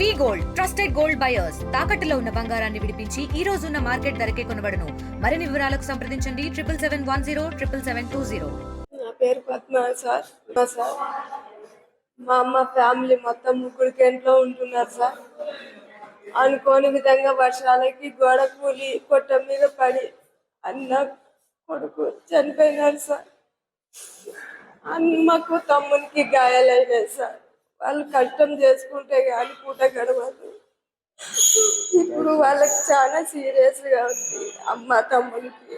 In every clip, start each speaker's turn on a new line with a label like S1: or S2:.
S1: వి gold trusted gold buyers తాకట్టులో ఉన్న బంగారాన్ని విడిపించి ఈ రోజు ఉన్న మార్కెట్ ధరకే కొనబడును. మరిన్ని వివరాలకు సంప్రదించండి 7710
S2: నా పేరు పద్మ సార్. మా అమ్మ ఫ్యామిలీ మొత్తం ముగ్గురు ఇంట్లో ఉంటున్నారు సార్. అనుకోని విధంగా వర్షాలకి గోడ కూలి కొట్ట మీద పడి అన్న కొడుకు చనిపోయినారు సార్. అమ్మకు తమ్మునికి గాయాలైనాయి సార్. వాళ్ళు కష్టం చేసుకుంటే కానీ పూట గడవదు. ఇప్పుడు వాళ్ళకి చాలా సీరియస్గా ఉంది అమ్మ తమ్మునికి.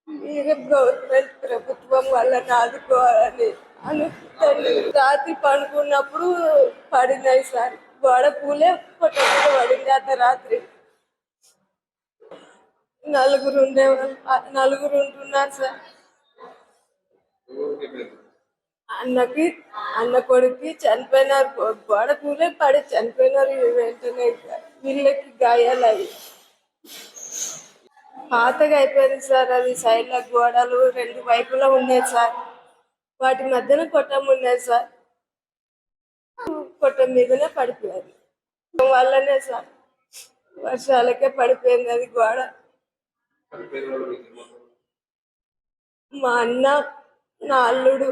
S2: మీరే గవర్నమెంట్ ప్రభుత్వం వాళ్ళని ఆదుకోవాలని అనుకుంటాను. రాత్రి పడుకున్నప్పుడు పడినాయి సార్. గోడ పూలే కొట్ట మీద పడింది అర్ధరాత్రి. నలుగురు ఉంటున్నారు సార్. అన్న కొడుకు చనిపోయినారు. గోడ పూలే పడి చనిపోయినారు. వెంటనే వీళ్ళకి గాయాలయ్యి పాతగా అయిపోయింది సార్. అది సైడ్ల గోడలు రెండు వైపులా ఉన్నాయి సార్. వాటి మధ్యన కొట్టం ఉన్నాయి సార్. కొట్టం మీదనే పడిపోయారు. వల్లనే సార్ వర్షాలకే పడిపోయింది అది గోడ. మా అన్న, నా అల్లుడు,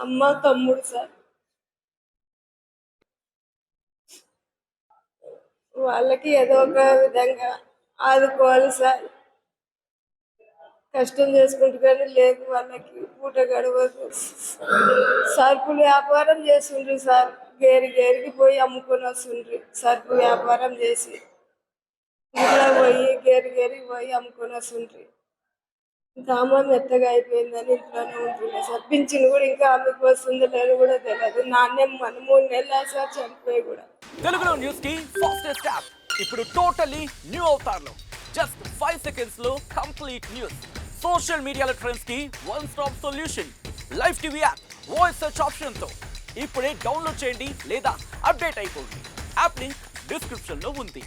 S2: అమ్మ, తమ్ముడు సార్. వాళ్ళకి ఏదో ఒక విధంగా ఆదుకోవాలి సార్. కష్టం చేసుకుంటూ కానీ లేదు, వాళ్ళకి పూట గడవదు. సరుకులు వ్యాపారం చేస్తుండ్రు సార్. గేరికి పోయి అమ్ముకొని వస్తుండ్రు. సరుకు వ్యాపారం చేసి ఇంట్లో పోయి గేరికి పోయి అమ్ముకొని వస్తుండ్రు. ఇంకా అమ్మ మెత్తగా అయిపోయిందని ఇంట్లోనే ఉంటున్నాయి సార్. పింఛన్ కూడా ఇంకా ఆమెకు వస్తుందో లేదో కూడా తెలియదు. నాన్నే మన 3 నెలలు సార్ చనిపోయి కూడా.
S3: తెలుగులో న్యూస్ కి ఫాస్టెస్ట్ యాప్ ఇప్పుడు టోటలీ న్యూ అవతార్లో జస్ట్ 5 seconds లో కంప్లీట్ న్యూస్. సోషల్ మీడియాలో ట్రెండ్స్ కి one stop solution. Live TV app voice search option తో ఇప్పుడే డౌన్లోడ్ చేయండి లేదా అప్డేట్ అయిపోండి. యాప్ లింక్ డిస్క్రిప్షన్ లో ఉంది.